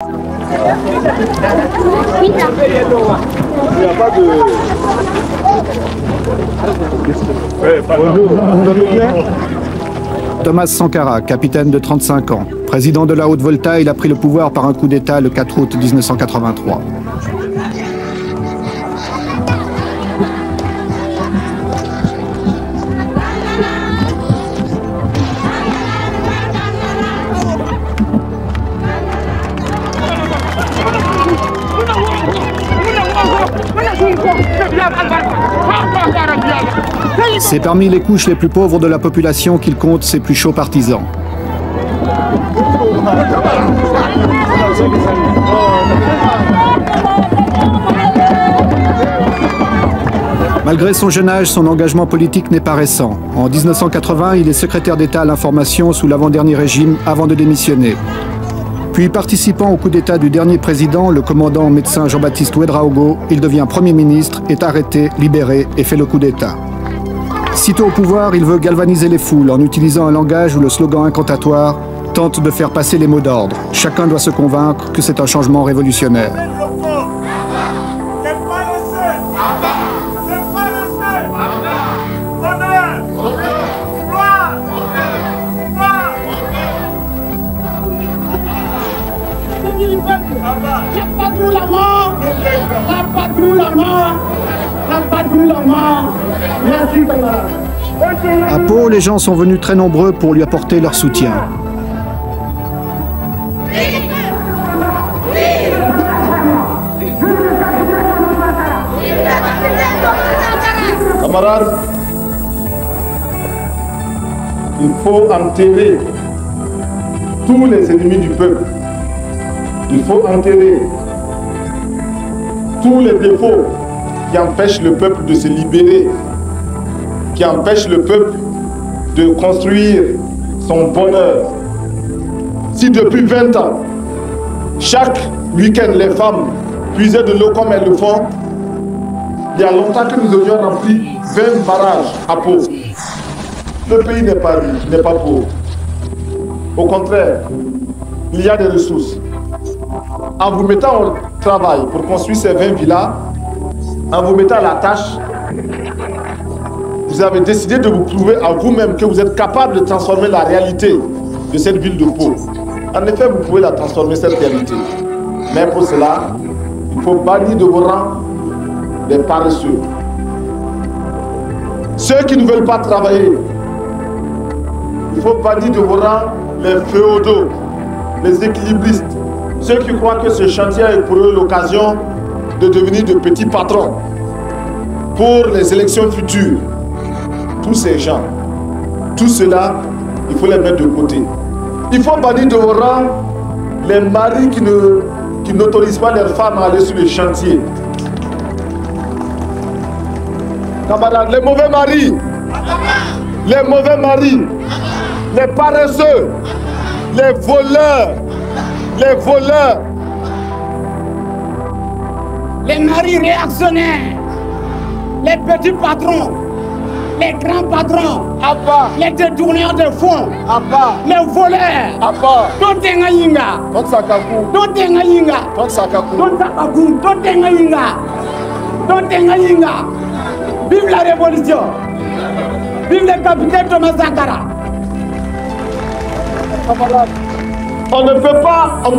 Il n'y a pas de... Thomas Sankara, capitaine de 35 ans, président de la Haute-Volta, il a pris le pouvoir par un coup d'État le 4 août 1983. C'est parmi les couches les plus pauvres de la population qu'il compte ses plus chauds partisans. Malgré son jeune âge, son engagement politique n'est pas récent. En 1980, il est secrétaire d'État à l'information sous l'avant-dernier régime avant de démissionner. Puis participant au coup d'État du dernier président, le commandant médecin Jean-Baptiste Ouédraogo, il devient Premier ministre, est arrêté, libéré et fait le coup d'État. Sitôt au pouvoir, il veut galvaniser les foules en utilisant un langage où le slogan incantatoire tente de faire passer les mots d'ordre. Chacun doit se convaincre que c'est un changement révolutionnaire. À Pau, les gens sont venus très nombreux pour lui apporter leur soutien. Camarades, il faut enterrer tous les ennemis du peuple. Il faut enterrer tous les défauts qui empêchent le peuple de se libérer, qui empêchent le peuple de construire son bonheur. Si depuis 20 ans, chaque week-end, les femmes puisaient de l'eau comme elles le font, il y a longtemps que nous avions rempli 20 barrages à Pau. Le pays n'est pas riche, n'est pas pauvre. Au contraire, il y a des ressources. En vous mettant au travail pour construire ces 20 villas, en vous mettant à la tâche, vous avez décidé de vous prouver à vous-même que vous êtes capable de transformer la réalité de cette ville de Pau. En effet, vous pouvez la transformer, cette réalité. Mais pour cela, il faut bannir de vos rangs les paresseux. Ceux qui ne veulent pas travailler. Il faut bannir de vos rangs les féodaux, les équilibristes. Ceux qui croient que ce chantier est pour eux l'occasion de devenir de petits patrons pour les élections futures. Tous ces gens, tout cela, il faut les mettre de côté. Il faut bannir de vos rangs les maris qui n'autorisent pas leurs femmes à aller sur les chantiers. Camarades, les mauvais maris, les paresseux, les voleurs, les maris réactionnaires, les petits patrons, les grands patrons, les détourneurs de fonds, les voleurs, vive la révolution, vive le capitaine Thomas Sankara. On ne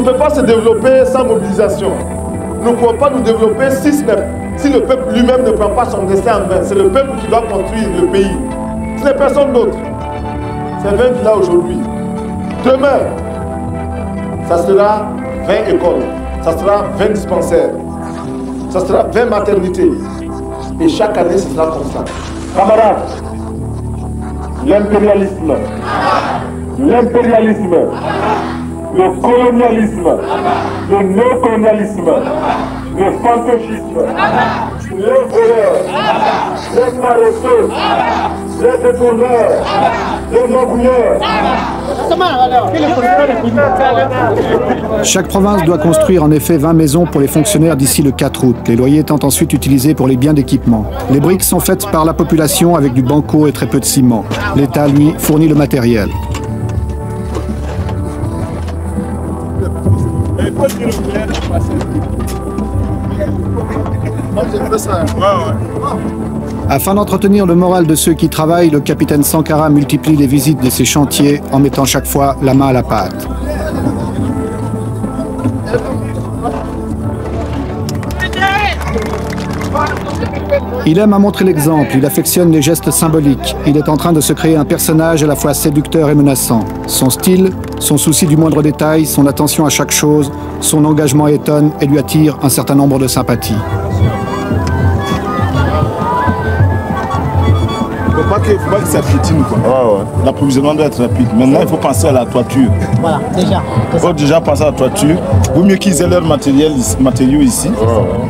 peut pas se développer sans mobilisation. Nous ne pouvons pas nous développer si le peuple lui-même ne prend pas son destin en main. C'est le peuple qui doit construire le pays. Ce n'est personne d'autre. C'est 20 villas aujourd'hui. Demain, ça sera 20 écoles, ça sera 20 dispensaires, ça sera 20 maternités. Et chaque année, ce sera comme ça. Camarades, l'impérialisme, le colonialisme, le néocolonialisme, le fantocisme, les voleurs, les paresseux, les détourneurs, les magouilleurs. Chaque province doit construire en effet 20 maisons pour les fonctionnaires d'ici le 4 août, les loyers étant ensuite utilisés pour les biens d'équipement. Les briques sont faites par la population avec du banco et très peu de ciment. L'État, lui, fournit le matériel. Afin d'entretenir le moral de ceux qui travaillent, le capitaine Sankara multiplie les visites de ses chantiers en mettant chaque fois la main à la pâte. Il aime à montrer l'exemple, il affectionne les gestes symboliques. Il est en train de se créer un personnage à la fois séducteur et menaçant. Son style, son souci du moindre détail, son attention à chaque chose, son engagement étonne et lui attire un certain nombre de sympathies. Il ne faut pas que ça piétine. L'approvisionnement doit être rapide. Maintenant, il faut penser à la toiture. Voilà, déjà. Il faut déjà penser à la toiture. Vaut mieux qu'ils aient leurs matériaux ici.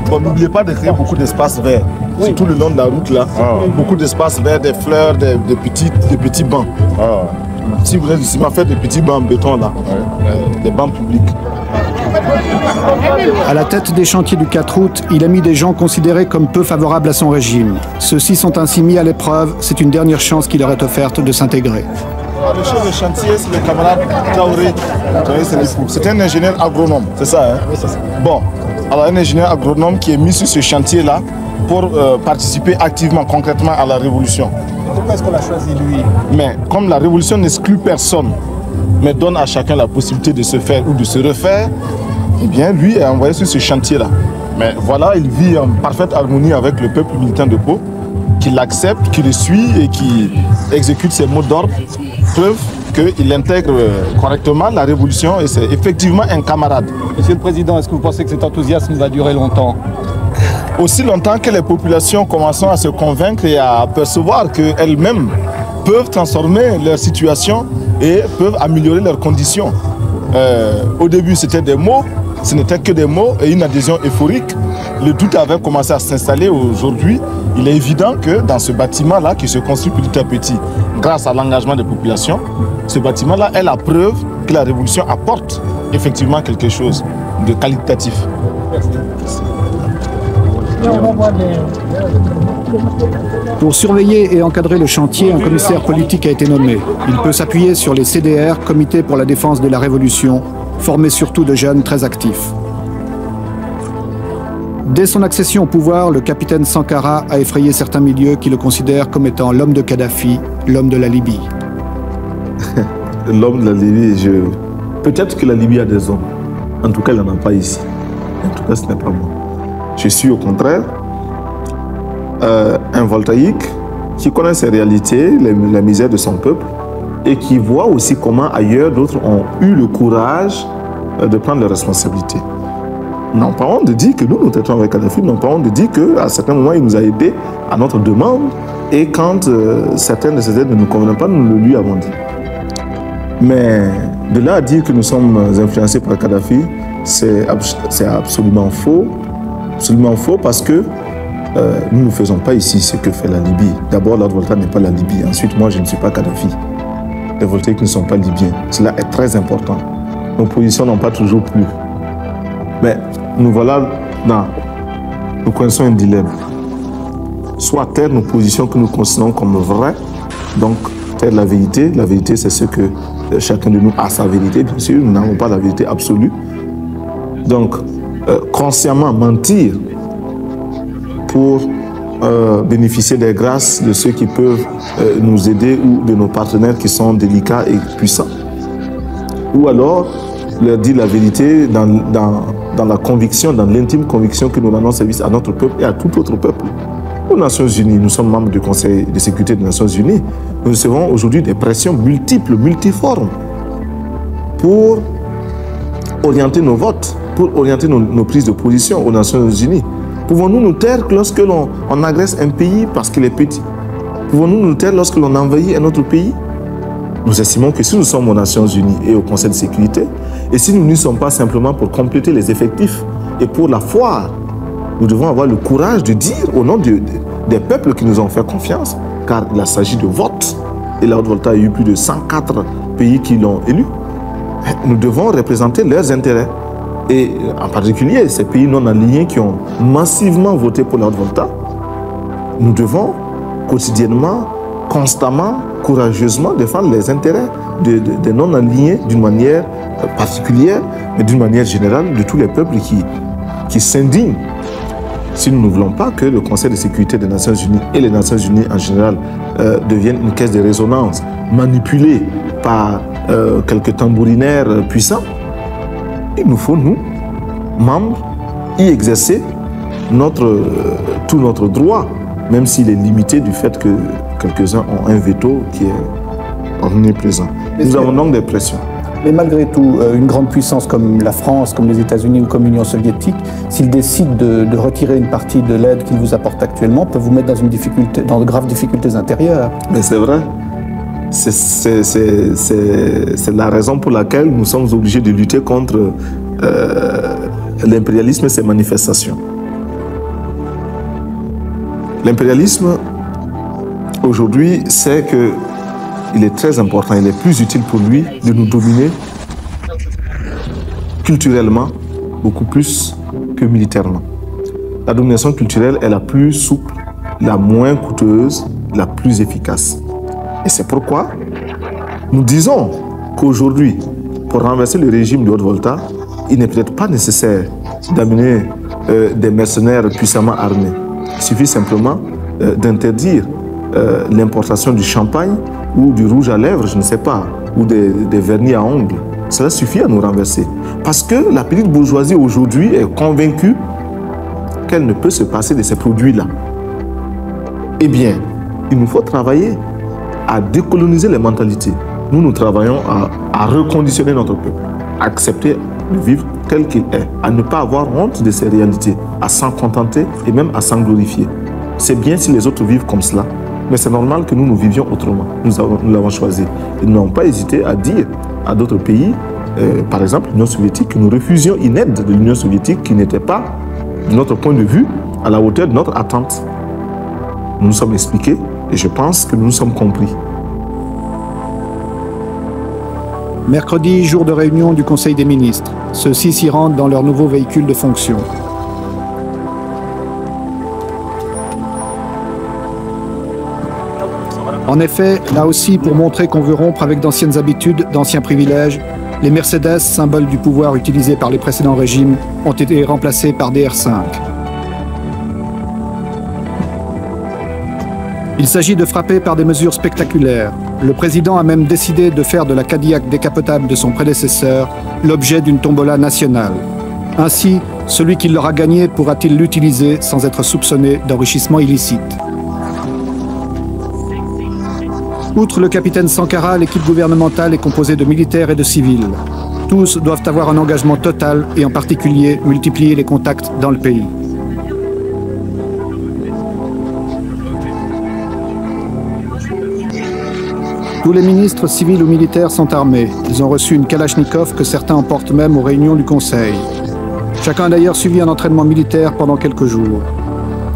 Bon, n'oubliez pas de créer beaucoup d'espaces verts. Surtout le long de la route, là. Beaucoup d'espaces verts, des fleurs, des petits bancs. Si vous êtes ici, faites des petits bancs en béton, là. Des bancs publics. À la tête des chantiers du 4 août, il a mis des gens considérés comme peu favorables à son régime. Ceux-ci sont ainsi mis à l'épreuve. C'est une dernière chance qui leur est offerte de s'intégrer. Le chef de chantier, c'est le camarade Traoré. C'est un ingénieur agronome, c'est ça, hein? Oui, c'est ça. Bon, alors un ingénieur agronome qui est mis sur ce chantier-là pour participer activement, concrètement à la révolution. Pourquoi est-ce qu'on l'a choisi lui? Mais comme la révolution n'exclut personne, mais donne à chacun la possibilité de se faire ou de se refaire, eh bien, lui est envoyé sur ce chantier-là. Mais voilà, il vit en parfaite harmonie avec le peuple militant de Pau, qui l'accepte, qui le suit et qui exécute ses mots d'ordre, preuve qu'il intègre correctement la révolution et c'est effectivement un camarade. Monsieur le Président, est-ce que vous pensez que cet enthousiasme va durer longtemps? Aussi longtemps que les populations commencent à se convaincre et à percevoir qu'elles-mêmes peuvent transformer leur situation et peuvent améliorer leurs conditions. Au début, c'était des mots, ce n'était que des mots et une adhésion euphorique. Le doute avait commencé à s'installer. Aujourd'hui, il est évident que dans ce bâtiment-là, qui se construit petit à petit, grâce à l'engagement des populations, ce bâtiment-là est la preuve que la révolution apporte effectivement quelque chose de qualitatif. Pour surveiller et encadrer le chantier, un commissaire politique a été nommé. Il peut s'appuyer sur les CDR, Comité pour la défense de la Révolution, formés surtout de jeunes très actifs. Dès son accession au pouvoir, le capitaine Sankara a effrayé certains milieux qui le considèrent comme étant l'homme de Kadhafi, l'homme de la Libye. L'homme de la Libye, peut-être que la Libye a des hommes. En tout cas, il n'en a pas ici. En tout cas, ce n'est pas moi. Je suis au contraire un voltaïque qui connaît ses réalités, la misère de son peuple et qui voit aussi comment ailleurs d'autres ont eu le courage de prendre leurs responsabilités. N'ont pas honte de dire que nous traitons avec Kadhafi, n'ont pas honte de dire qu'à certains moments il nous a aidés à notre demande et quand certaines de ces aides ne nous convenaient pas, nous le lui avons dit. Mais de là à dire que nous sommes influencés par Kadhafi, c'est absolument faux. Absolument faux parce que nous ne faisons pas ici ce que fait la Libye. D'abord, Lord Volta n'est pas la Libye. Ensuite, moi, je ne suis pas Kadhafi. Les voltaïques ne sont pas libyens. Cela est très important. Nos positions n'ont pas toujours plu. Mais nous voilà dans... Nous connaissons un dilemme. Soit taire nos positions que nous considérons comme vraies, donc taire la vérité. La vérité, c'est ce que chacun de nous a sa vérité. Bien sûr, nous n'avons pas la vérité absolue. Donc, consciemment mentir pour bénéficier des grâces de ceux qui peuvent nous aider ou de nos partenaires qui sont délicats et puissants. Ou alors leur dire la vérité dans la conviction, dans l'intime conviction que nous rendons service à notre peuple et à tout autre peuple. Aux Nations Unies, nous sommes membres du Conseil de sécurité des Nations Unies. Nous recevons aujourd'hui des pressions multiples, multiformes pour orienter nos votes, pour orienter nos prises de position aux Nations Unies. Pouvons-nous nous taire lorsque l'on agresse un pays parce qu'il est petit? Pouvons-nous nous taire lorsque l'on envahit un autre pays? Nous estimons que si nous sommes aux Nations Unies et au Conseil de sécurité, et si nous n'y sommes pas simplement pour compléter les effectifs et pour la foire, nous devons avoir le courage de dire au nom des peuples qui nous ont fait confiance, car il s'agit de vote, et la Haute-Volta a eu plus de 104 pays qui l'ont élu, nous devons représenter leurs intérêts. Et en particulier, ces pays non alignés qui ont massivement voté pour la Haute-Volta, nous devons quotidiennement, constamment, courageusement défendre les intérêts des non-alignés d'une manière particulière, mais d'une manière générale, de tous les peuples qui s'indignent. Si nous ne voulons pas que le Conseil de sécurité des Nations Unies et les Nations Unies en général deviennent une caisse de résonance manipulée par quelques tambourinaires puissants, il nous faut, nous, membres, y exercer tout notre droit, même s'il est limité du fait que quelques-uns ont un veto qui est omniprésent. Nous avons donc des pressions. Mais malgré tout, une grande puissance comme la France, comme les États-Unis ou comme l'Union soviétique, s'ils décident de retirer une partie de l'aide qu'ils vous apportent actuellement, peuvent vous mettre dans de graves difficultés intérieures. Mais c'est vrai. C'est la raison pour laquelle nous sommes obligés de lutter contre l'impérialisme et ses manifestations. L'impérialisme, aujourd'hui, c'est qu'il est très important, il est plus utile pour lui de nous dominer culturellement, beaucoup plus que militairement. La domination culturelle est la plus souple, la moins coûteuse, la plus efficace. Et c'est pourquoi nous disons qu'aujourd'hui, pour renverser le régime de Haute-Volta, il n'est peut-être pas nécessaire d'amener des mercenaires puissamment armés. Il suffit simplement d'interdire l'importation du champagne ou du rouge à lèvres, je ne sais pas, ou des vernis à ongles. Cela suffit à nous renverser. Parce que la petite bourgeoisie aujourd'hui est convaincue qu'elle ne peut se passer de ces produits-là. Eh bien, il nous faut travailler à décoloniser les mentalités. Nous travaillons à reconditionner notre peuple, à accepter de vivre tel qu'il est, à ne pas avoir honte de ses réalités, à s'en contenter et même à s'en glorifier. C'est bien si les autres vivent comme cela, mais c'est normal que nous vivions autrement. Nous l'avons choisi. Et nous n'avons pas hésité à dire à d'autres pays, par exemple l'Union soviétique, que nous refusions une aide de l'Union soviétique qui n'était pas, de notre point de vue, à la hauteur de notre attente. Nous nous sommes expliqués et je pense que nous nous sommes compris. Mercredi, jour de réunion du Conseil des ministres. Ceux-ci s'y rendent dans leur nouveau véhicule de fonction. En effet, là aussi, pour montrer qu'on veut rompre avec d'anciennes habitudes, d'anciens privilèges, les Mercedes, symbole du pouvoir utilisé par les précédents régimes, ont été remplacés par des R5. Il s'agit de frapper par des mesures spectaculaires. Le président a même décidé de faire de la Cadillac décapotable de son prédécesseur l'objet d'une tombola nationale. Ainsi, celui qui l'aura gagné pourra-t-il l'utiliser sans être soupçonné d'enrichissement illicite. Outre le capitaine Sankara, l'équipe gouvernementale est composée de militaires et de civils. Tous doivent avoir un engagement total et en particulier multiplier les contacts dans le pays. Tous les ministres civils ou militaires sont armés. Ils ont reçu une Kalachnikov que certains emportent même aux réunions du Conseil. Chacun a d'ailleurs suivi un entraînement militaire pendant quelques jours.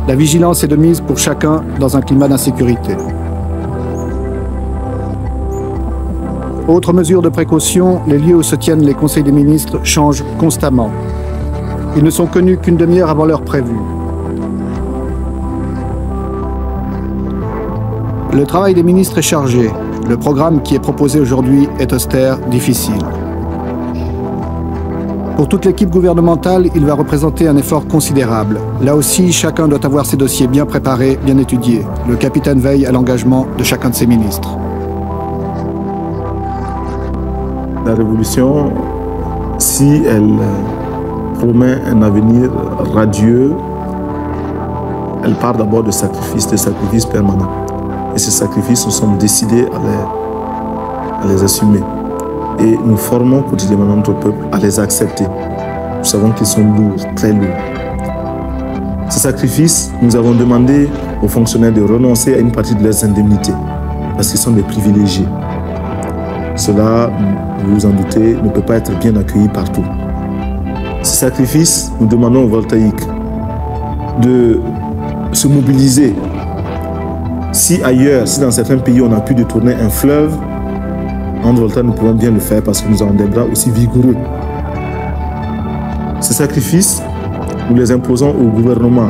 La vigilance est de mise pour chacun dans un climat d'insécurité. Autre mesure de précaution, les lieux où se tiennent les conseils des ministres changent constamment. Ils ne sont connus qu'une demi-heure avant l'heure prévue. Le travail des ministres est chargé. Le programme qui est proposé aujourd'hui est austère, difficile. Pour toute l'équipe gouvernementale, il va représenter un effort considérable. Là aussi, chacun doit avoir ses dossiers bien préparés, bien étudiés. Le capitaine veille à l'engagement de chacun de ses ministres. La révolution, si elle promet un avenir radieux, elle part d'abord de sacrifices permanents. Et ces sacrifices, nous sommes décidés à les assumer. Et nous formons quotidiennement notre peuple à les accepter. Nous savons qu'ils sont lourds, très lourds. Ces sacrifices, nous avons demandé aux fonctionnaires de renoncer à une partie de leurs indemnités, parce qu'ils sont des privilégiés. Cela, vous vous en doutez, ne peut pas être bien accueilli partout. Ces sacrifices, nous demandons aux voltaïques de se mobiliser. Si ailleurs, si dans certains pays, on a pu détourner un fleuve, en Volta, nous pouvons bien le faire parce que nous avons des bras aussi vigoureux. Ces sacrifices, nous les imposons au gouvernement,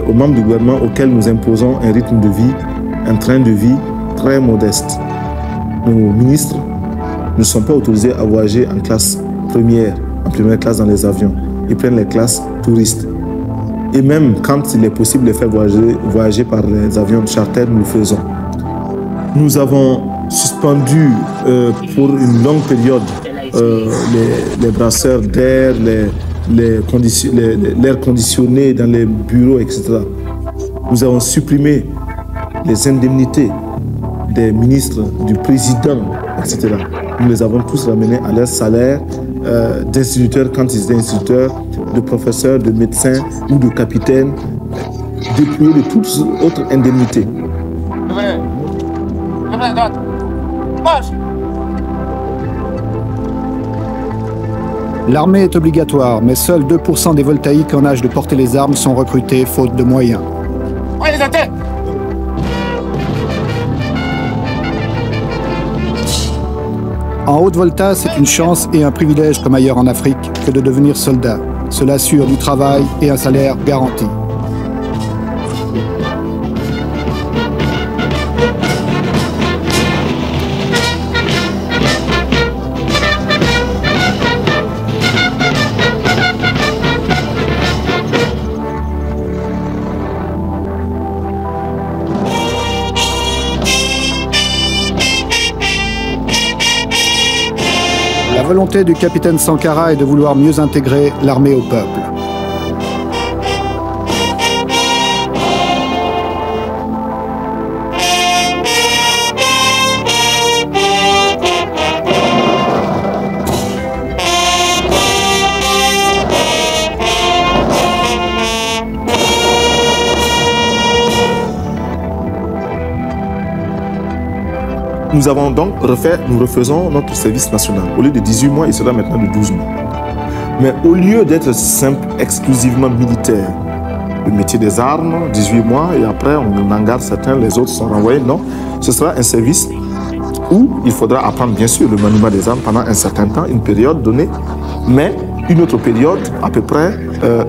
aux membres du gouvernement auxquels nous imposons un rythme de vie, un train de vie très modeste. nos ministres ne sont pas autorisés à voyager en classe première, en première classe dans les avions. Ils prennent les classes touristes. Et même quand il est possible de faire voyager par les avions de charter, nous le faisons. Nous avons suspendu pour une longue période les brasseurs d'air, l'air conditionné dans les bureaux, etc. Nous avons supprimé les indemnités des ministres, du président, etc. Nous les avons tous ramenés à leur salaire d'instituteurs quand ils étaient instituteurs, de professeurs, de médecins ou de capitaines, dépouillés de toutes autres indemnités. L'armée est obligatoire, mais seuls 2% des voltaïques en âge de porter les armes sont recrutés faute de moyens. En Haute-Volta, c'est une chance et un privilège comme ailleurs en Afrique que de devenir soldat. Cela assure du travail et un salaire garanti. La volonté du capitaine Sankara est de vouloir mieux intégrer l'armée au peuple. Nous avons donc nous refaisons notre service national. Au lieu de 18 mois, il sera maintenant de 12 mois. Mais au lieu d'être simple, exclusivement militaire, le métier des armes, 18 mois, et après on en garde certains, les autres sont renvoyés, non. Ce sera un service où il faudra apprendre bien sûr le maniement des armes pendant un certain temps, une période donnée, mais une autre période, à peu près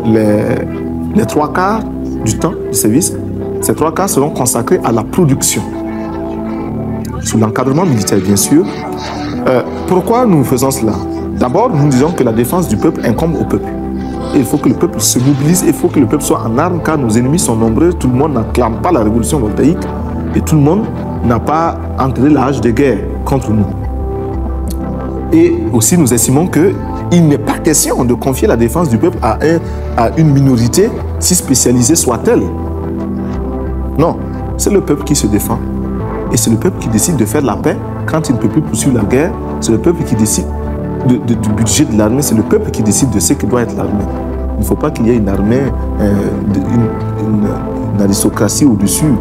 les 3/4 du temps du service, ces 3/4 seront consacrés à la production. Sous l'encadrement militaire, bien sûr. Pourquoi nous faisons cela? D'abord, nous disons que la défense du peuple incombe au peuple. Et il faut que le peuple se mobilise, il faut que le peuple soit en armes, car nos ennemis sont nombreux, tout le monde n'acclame pas la révolution voltaïque, et tout le monde n'a pas entré l'âge de guerre contre nous. Et aussi, nous estimons qu'il n'est pas question de confier la défense du peuple à une minorité, si spécialisée soit-elle. Non, c'est le peuple qui se défend. Et c'est le peuple qui décide de faire la paix quand il ne peut plus poursuivre la guerre. C'est le peuple qui décide du budget de l'armée. C'est le peuple qui décide de ce que doit être l'armée. Il ne faut pas qu'il y ait une armée, une aristocratie au-dessus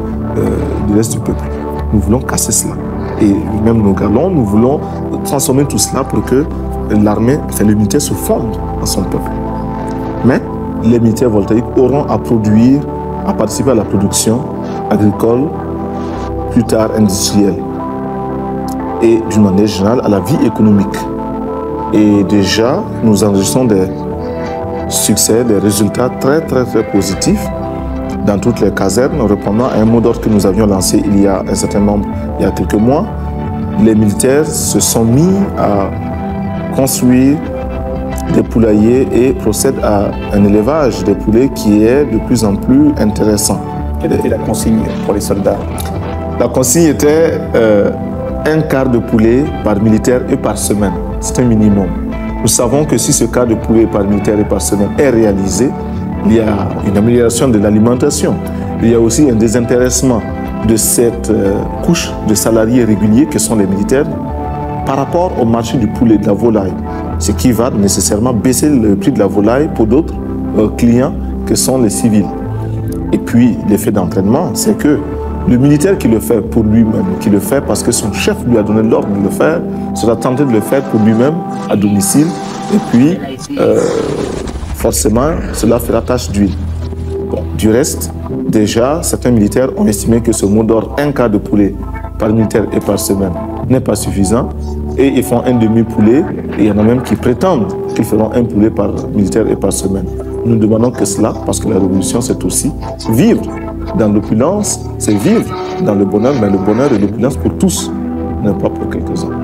du reste du peuple. Nous voulons casser cela. Et même nos galons, nous voulons transformer tout cela pour que l'armée, enfin le militaire se fonde dans son peuple. Mais les militaires voltaïques auront à produire, à participer à la production agricole, plus tard industrielle, et d'une manière générale à la vie économique. Et déjà, nous enregistrons des succès, des résultats très positifs dans toutes les casernes, répondant à un mot d'ordre que nous avions lancé il y a un certain nombre, il y a quelques mois. Les militaires se sont mis à construire des poulaillers et procèdent à un élevage des poulets qui est de plus en plus intéressant. Quelle était la consigne pour les soldats? La consigne était un quart de poulet par militaire et par semaine. C'est un minimum. Nous savons que si ce quart de poulet par militaire et par semaine est réalisé, il y a une amélioration de l'alimentation. Il y a aussi un désintéressement de cette couche de salariés réguliers que sont les militaires par rapport au marché du poulet, de la volaille. Ce qui va nécessairement baisser le prix de la volaille pour d'autres clients que sont les civils. Et puis, l'effet d'entraînement, c'est que le militaire qui le fait pour lui-même, qui le fait parce que son chef lui a donné l'ordre de le faire, sera tenté de le faire pour lui-même à domicile. Et puis, forcément, cela fera tache d'huile. Bon, du reste, déjà, certains militaires ont estimé que ce mot d'ordre, un quart de poulet par militaire et par semaine, n'est pas suffisant. Et ils font un demi-poulet. Et il y en a même qui prétendent qu'ils feront un poulet par militaire et par semaine. Nous ne demandons que cela, parce que la révolution, c'est aussi vivre dans l'opulence, c'est vivre dans le bonheur, mais le bonheur et l'opulence pour tous. n'est pas pour quelques-uns.